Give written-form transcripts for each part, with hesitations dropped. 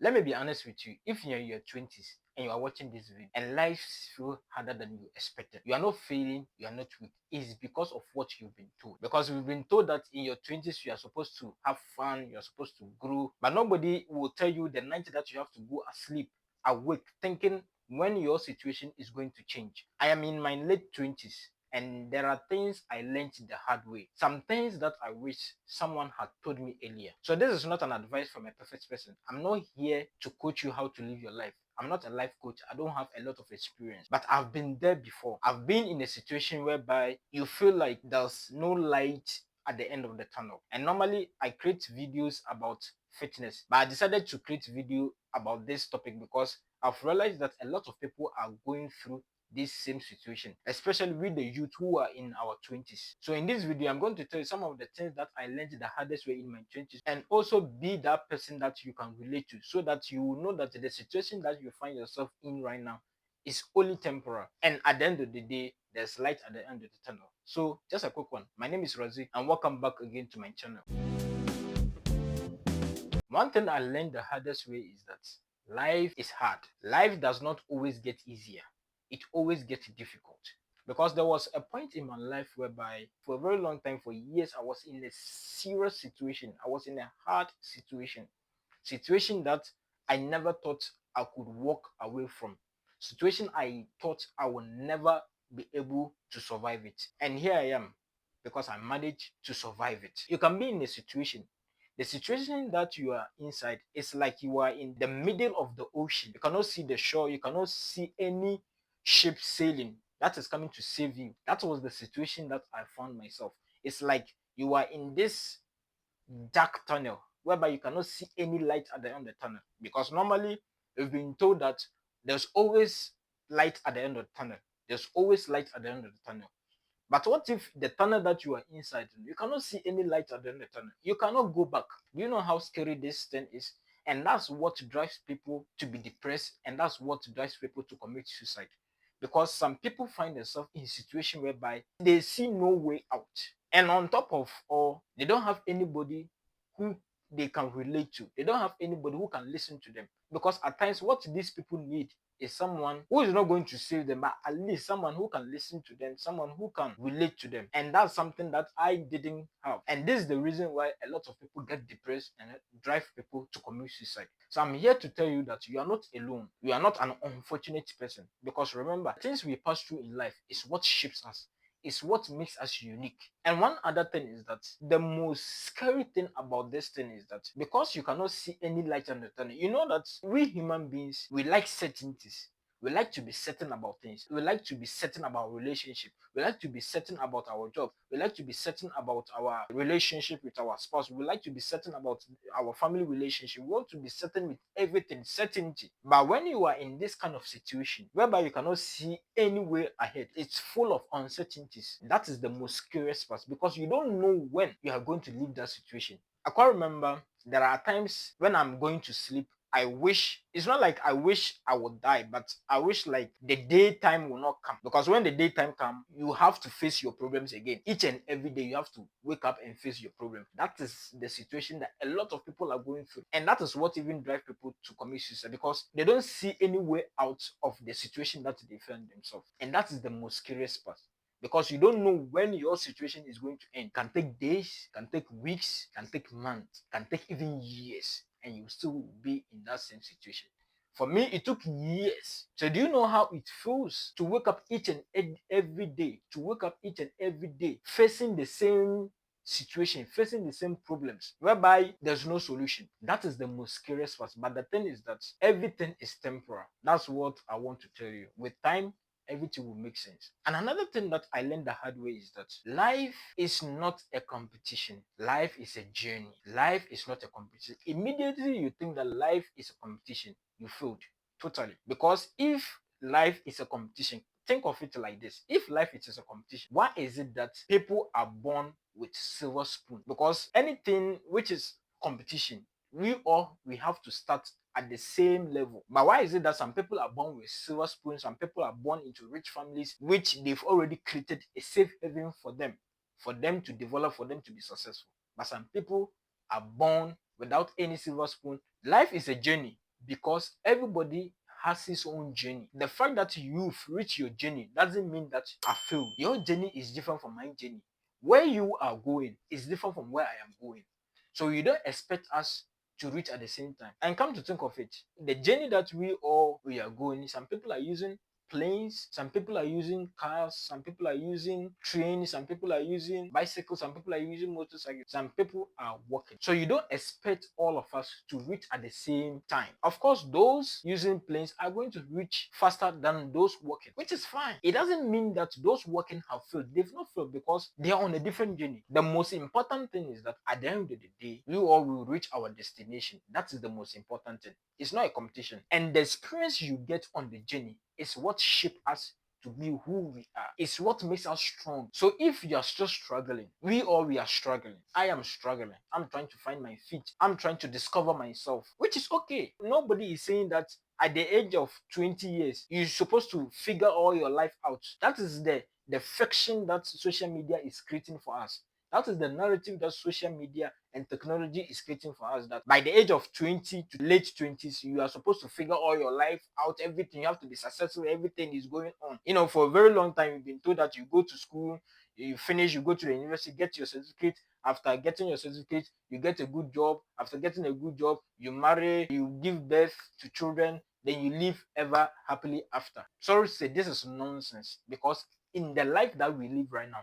Let me be honest with you. If you're in your 20s and you are watching this video and life feels harder than you expected, you are not failing, you are not weak. It's because of what you've been told. Because we've been told that in your 20s you are supposed to have fun, you are supposed to grow, but nobody will tell you the night that you have to go asleep, awake, thinking when your situation is going to change. I am in my late 20s and there are things I learned the hard way. Some things that I wish someone had told me earlier. So this is not an advice from a perfect person. I'm not here to coach you how to live your life. I'm not a life coach. I don't have a lot of experience, but I've been there before. I've been in a situation whereby you feel like there's no light at the end of the tunnel. And normally I create videos about fitness, but I decided to create video about this topic because I've realized that a lot of people are going through this same situation, especially with the youth who are in our 20s. So in this video, I'm going to tell you some of the things that I learned the hardest way in my 20s and also be that person that you can relate to so that you will know that the situation that you find yourself in right now is only temporal. And at the end of the day, there's light at the end of the tunnel. So just a quick one. My name is Raziik and welcome back again to my channel. One thing I learned the hardest way is that life is hard. Life does not always get easier. It always gets difficult. Because there was a point in my life whereby for a very long time, for years, I was in a serious situation. I was in a hard situation. Situation that I never thought I could walk away from. Situation I thought I would never be able to survive it. And here I am because I managed to survive it. You can be in a situation. The situation that you are inside is like you are in the middle of the ocean. You cannot see the shore. You cannot see any ship sailing that is coming to save you. That was the situation that I found myself. It's like you are in this dark tunnel whereby you cannot see any light at the end of the tunnel. Because normally we've been told that there's always light at the end of the tunnel. There's always light at the end of the tunnel. But what if the tunnel that you are inside, you cannot see any light at the end of the tunnel? You cannot go back. Do you know how scary this thing is? And that's what drives people to be depressed, and that's what drives people to commit suicide. Because some people find themselves in a situation whereby they see no way out. And on top of all, they don't have anybody who they can relate to. They don't have anybody who can listen to them. Because at times, what these people need is someone who is not going to save them, but at least someone who can listen to them, someone who can relate to them. And that's something that I didn't have. And this is the reason why a lot of people get depressed and drive people to commit suicide. So I'm here to tell you that you are not alone. You are not an unfortunate person. Because remember, things we pass through in life is what shapes us. Is what makes us unique. And one other thing is that the most scary thing about this thing is that because you cannot see any light on the tunnel, you know that we human beings, we like certainties. We like to be certain about things. We like to be certain about relationship. We like to be certain about our job. We like to be certain about our relationship with our spouse. We like to be certain about our family relationship. We want to be certain with everything, certainty. But when you are in this kind of situation whereby you cannot see any way ahead, it's full of uncertainties. That is the most scariest part because you don't know when you are going to leave that situation. I can remember there are times when I'm going to sleep, I wish it's not like I wish I would die, but I wish like the daytime will not come. Because when the daytime come, you have to face your problems again. Each and every day you have to wake up and face your problem. That is the situation that a lot of people are going through. And that is what even drives people to commit suicide because they don't see any way out of the situation that they find themselves. And that is the most scariest part because you don't know when your situation is going to end. Can take days, can take weeks, can take months, can take even years, and you still be in that same situation. For me, it took years. So do you know how it feels to wake up each and every day, to wake up each and every day facing the same situation, facing the same problems, whereby there's no solution? That is the most scariest part. But the thing is that everything is temporal. That's what I want to tell you. With time, everything will make sense. And another thing that I learned the hard way is that life is not a competition. Life is a journey. Life is not a competition. Immediately you think that life is a competition, you failed totally. Because if life is a competition, think of it like this. If life is a competition, why is it that people are born with silver spoon? Because anything which is competition, we have to start at the same level. But why is it that some people are born with silver spoons, some people are born into rich families, which they've already created a safe haven for them to develop, for them to be successful? But some people are born without any silver spoon. Life is a journey. because everybody has his own journey. The fact that you've reached your journey doesn't mean that I failed. Your journey is different from my journey. Where you are going is different from where I am going. So you don't expect us to reach at the same time. And come to think of it, the journey that we are going, some people are using planes, some people are using cars, some people are using trains, some people are using bicycles, some people are using motorcycles, some people are walking. So you don't expect all of us to reach at the same time. Of course, those using planes are going to reach faster than those walking, which is fine. It doesn't mean that those walking have failed. They've not failed because they are on a different journey. The most important thing is that at the end of the day, we all will reach our destination. That is the most important thing. It's not a competition. And the experience you get on the journey is what shapes us to be who we are. It's what makes us strong. So if you are still struggling, we are struggling. I am struggling. I'm trying to find my feet. I'm trying to discover myself, which is okay. Nobody is saying that at the age of 20 years, you're supposed to figure all your life out. That is the fiction that social media is creating for us. That is the narrative that social media and technology is creating for us, that by the age of 20 to late 20s, you are supposed to figure all your life out, everything. You have to be successful, everything is going on. For a very long time, you've been told that you go to school, you finish, you go to the university, get your certificate. After getting your certificate, you get a good job. After getting a good job, you marry, you give birth to children, then you live ever happily after. Sorry to say, this is nonsense, because in the life that we live right now,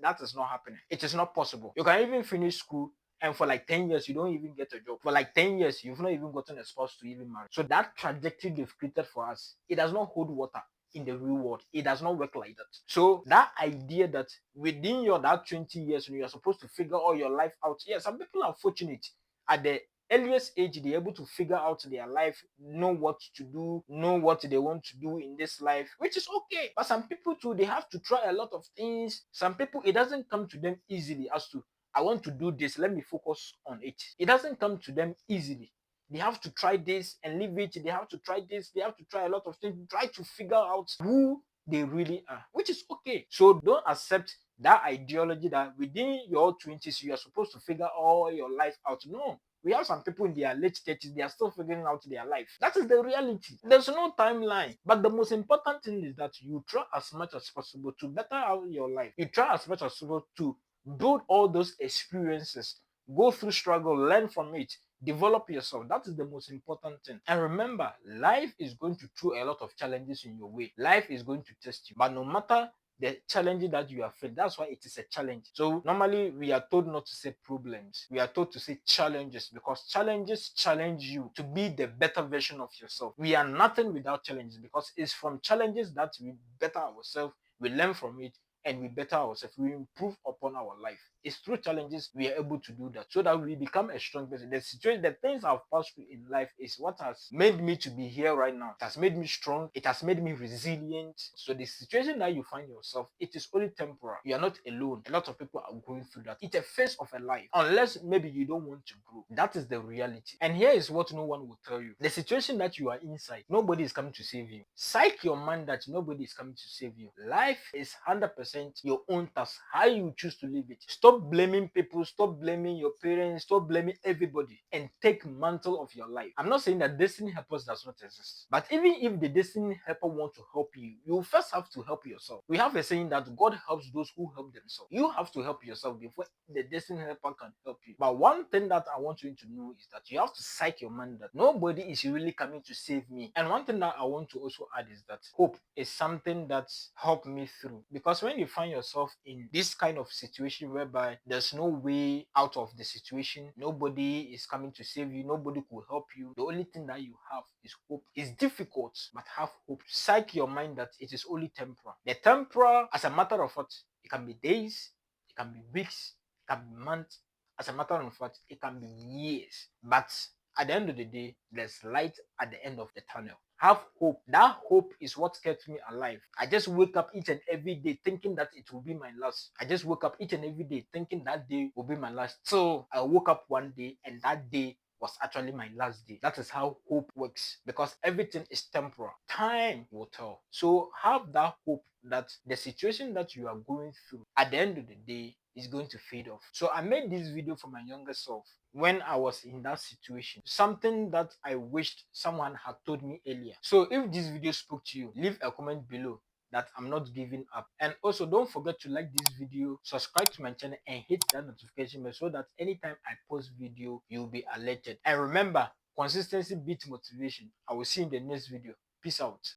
that is not happening. It is not possible. You can even finish school, and for like 10 years you don't even get a job. For like 10 years you've not even gotten a spouse to even marry. So that trajectory they've created for us, it does not hold water in the real world. It does not work like that. So that idea that within your that 20 years you are supposed to figure all your life out. Yeah, some people are fortunate at the earliest age, they're able to figure out their life, know what to do, know what they want to do in this life, which is okay. But some people too, they have to try a lot of things. Some people, it doesn't come to them easily as to, I want to do this, let me focus on it. It doesn't come to them easily. They have to try this and leave it. They have to try this. They have to try a lot of things. Try to figure out who they really are, which is okay. So don't accept that ideology that within your 20s you are supposed to figure all your life out. No. We have some people in their late 30s, they are still figuring out their life. That is the reality. There's no timeline. But the most important thing is that you try as much as possible to better out your life. You try as much as possible to build all those experiences, go through struggle, learn from it, develop yourself. That is the most important thing. And remember, life is going to throw a lot of challenges in your way. Life is going to test you. But no matter the challenge that you are facing, that's why it is a challenge. So normally we are told not to say problems. We are told to say challenges, because challenges challenge you to be the better version of yourself. We are nothing without challenges, because it's from challenges that we better ourselves, we learn from it, and we better ourselves, we improve upon our life. It's through challenges we are able to do that, so that we become a strong person. The situation, the things I've passed through in life is what has made me to be here right now. It has made me strong. It has made me resilient. So the situation that you find yourself, it is only temporary. You are not alone. A lot of people are going through that. It's a phase of a life. Unless maybe you don't want to grow. That is the reality. And here is what no one will tell you. The situation that you are inside, nobody is coming to save you. Psych your mind that nobody is coming to save you. Life is 100% your own task. How you choose to live it. Stop blaming people. Stop blaming your parents. Stop blaming everybody. And take mantle of your life. I'm not saying that destiny helpers does not exist. But even if the destiny helper want to help you, you first have to help yourself. We have a saying that God helps those who help themselves. You have to help yourself before the destiny helper can help you. But one thing that I want you to know is that you have to psych your mind that nobody is really coming to save me. And one thing that I want to also add is that hope is something that helped me through. Because when you find yourself in this kind of situation whereby there's no way out of the situation, nobody is coming to save you, nobody could help you, the only thing that you have is hope. It's difficult, but have hope. Psych your mind that it is only temporal. The temporal, as a matter of fact, it can be days, it can be weeks, it can be months. As a matter of fact, it can be years. But at the end of the day, there's light at the end of the tunnel. Have hope. That hope is what kept me alive. I just wake up each and every day thinking that it will be my last. I just wake up each and every day thinking that day will be my last. So I woke up one day and that day was actually my last day. That is how hope works, because everything is temporal. Time will tell. So have that hope that the situation that you are going through at the end of the day is going to fade off. So I made this video for my younger self, when I was in that situation, something that I wished someone had told me earlier. So if this video spoke to you, leave a comment below that I'm not giving up. And also don't forget to like this video, subscribe to my channel, and hit that notification bell so that anytime I post video, you'll be alerted. And remember, consistency beats motivation. I will see you in the next video. Peace out.